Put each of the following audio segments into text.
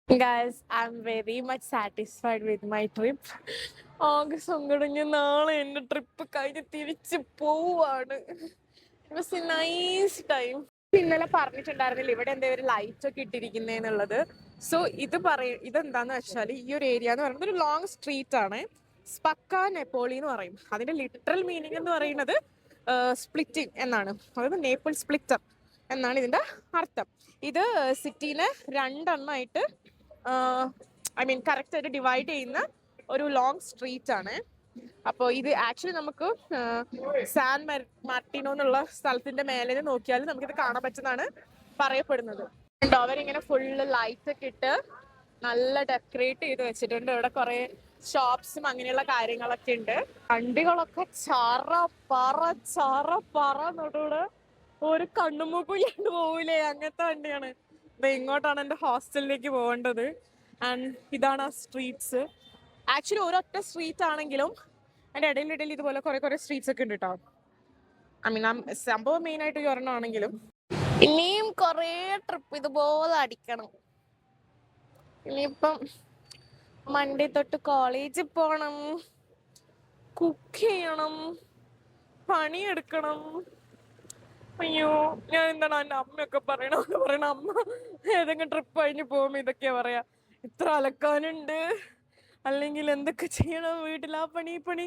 Guys, I'm very much satisfied with my trip. ആകെ സങ്കടഞ്ഞ നാളെ എന്റെ ട്രിപ്പ് കഴിഞ്ഞ് തിരിച്ചു പോവാണ്. It was a nice time. ഇന്നലെ പറഞ്ഞിട്ടുണ്ടായിരുന്നില്ല ഇവിടെ എന്താ ഒരു ലൈറ്റ് ഒക്കെ ഇട്ടിരിക്കുന്നേന്നുള്ളത്. സോ ഇതെന്താന്ന് വെച്ചാൽ ഈ ഒരു ഏരിയ എന്ന് പറയുന്നത് ഒരു ലോങ് സ്ട്രീറ്റ് ആണ്. സ്പക്ക നെപ്പോളി എന്ന് പറയും. അതിന്റെ ലിറ്ററൽ മീനിങ് എന്ന് പറയുന്നത് സ്പ്ലിറ്റിംഗ് എന്നാണ്. അതായത് നേപ്പിൾ സ്പ്ലിറ്റർ എന്നാണ് ഇതിന്റെ അർത്ഥം. ഇത് സിറ്റീനെ രണ്ടെണ്ണമായിട്ട് കറക്റ്റ് ആയിട്ട് ഡിവൈഡ് ചെയ്യുന്ന ഒരു ലോങ് സ്ട്രീറ്റ് ആണ്. അപ്പോൾ ഇത് ആക്ച്വലി നമുക്ക് സാൻ മാർട്ടിനോ എന്നുള്ള സ്ഥലത്തിന്റെ മേലെ നോക്കിയാൽ നമുക്കിത് കാണാൻ പറ്റുന്നതാണ് പറയപ്പെടുന്നത്. അവരിങ്ങനെ ഫുള്ള് ലൈറ്റ് ഒക്കെ ഇട്ട് നല്ല ഡെക്കറേറ്റ് ചെയ്ത് വെച്ചിട്ടുണ്ട്. ഇവിടെ കുറെ ഷോപ്സും അങ്ങനെയുള്ള കാര്യങ്ങളൊക്കെ ഉണ്ട്. വണ്ടികളൊക്കെ ചറ പറ എന്നോട് ഒരു കണ്ണുമൂക്കില്ലാണ്ട് പോവില്ലേ, അങ്ങനത്തെ വണ്ടിയാണ്. ഇങ്ങോട്ടാണ് എൻ്റെ ഹോസ്റ്റലിലേക്ക് പോകേണ്ടത്. ആൻഡ് ഇതാണ് ആ സ്ട്രീറ്റ്സ്. ആക്ച്വലി ഒരൊറ്റ സ്ട്രീറ്റ് ആണെങ്കിലും അതിൻ്റെ ഇടയിൽ ഇതുപോലെ കുറെ സ്ട്രീറ്റ്സ് ഒക്കെ ഉണ്ട് കേട്ടോ. സംഭവം മെയിൻ ആയിട്ട് ഒരെണ്ണമാണെങ്കിലും ഇനിയും കുറേ ട്രിപ്പ് ഇതുപോലെ അടിക്കണം. ഇനിയിപ്പം മൺഡേ തൊട്ട് കോളേജിൽ പോണം, കുക്ക് ചെയ്യണം, പണിയെടുക്കണം. അയ്യോ, ഞാൻ എന്താണ് എൻ്റെ അമ്മയൊക്കെ പറയണ അമ്മ ഏതെങ്കിലും ട്രിപ്പ് കഴിഞ്ഞ് പോകുമ്പോ ഇതൊക്കെയാ പറയാ, ഇത്ര അലക്കാനുണ്ട്, അല്ലെങ്കിൽ എന്തൊക്കെ ചെയ്യണം വീട്ടിൽ, ആ പണി പണി.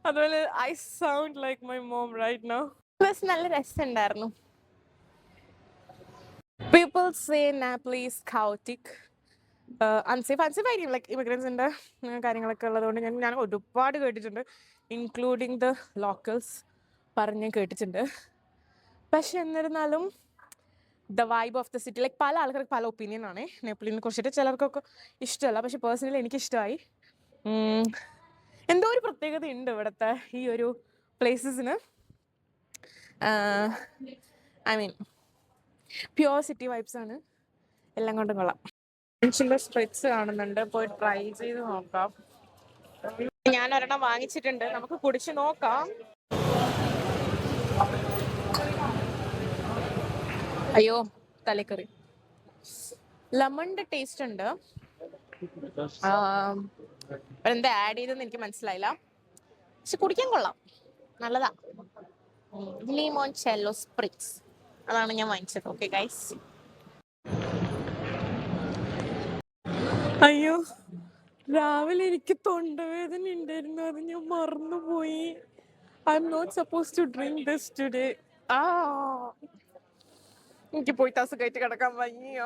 അതുപോലെ I sound like my mom right now. നല്ല രസമുണ്ടായിരുന്നു. People say Napoli is chaotic, unsafe ആയിരിക്കും, ലൈക്ക് ഇമിഗ്രൻസിന്റെ കാര്യങ്ങളൊക്കെ ഉള്ളതുകൊണ്ട് ഞാൻ ഒരുപാട് കേട്ടിട്ടുണ്ട്, ഇൻക്ലൂഡിങ് ദ ലോക്കൽസ് പറഞ്ഞ് കേട്ടിട്ടുണ്ട്. പക്ഷെ എന്നിരുന്നാലും the vibe of the city, like പല ആൾക്കാർക്ക് പല ഒപ്പീനിയൻ ആണ് നേപ്പിളിനെ കുറിച്ചിട്ട്. ചിലർക്കൊക്കെ ഇഷ്ടമല്ല, പക്ഷെ പേഴ്സണലി എനിക്കിഷ്ടമായി. എന്തോ ഒരു പ്രത്യേകത ഉണ്ട് ഇവിടുത്തെ ഈ ഒരു പ്ലേസസിന്. പ്യുവർ സിറ്റി വൈബ്സ് ആണ്, എല്ലാം കൊണ്ടും കൊള്ളാം. സ്ട്രിറ്റ്സ് കാണുന്നുണ്ട്, പോയി ട്രൈ ചെയ്ത് നോക്കാം. ഞാൻ ഒരെണ്ണം വാങ്ങിച്ചിട്ടുണ്ട്, നമുക്ക് കുടിച്ച് നോക്കാം. അയ്യോ, തലക്കറി. ലെമണിന്റെ ടേസ്റ്റ് ഉണ്ട്, എന്താ ആഡ് ചെയ്തെന്ന് എനിക്ക് മനസ്സിലായില്ല, പക്ഷെ കുടിക്കാൻ കൊള്ളാം, നല്ലതാ. ലിമോൺചെല്ലോ സ്പ്രിറ്റ്സ്, അതാണ് ഞാൻ വാങ്ങിച്ചത്. Okay guys. അയ്യോ, രാവിലെ എനിക്ക് തൊണ്ടവേദന ഉണ്ടായിരുന്നു, അത് ഞാൻ മറന്നുപോയി. I'm not suppose to drink this today. എനിക്ക് പോയിട്ട് അസുഖമായിട്ട് കിടക്കാൻ വയ്യ.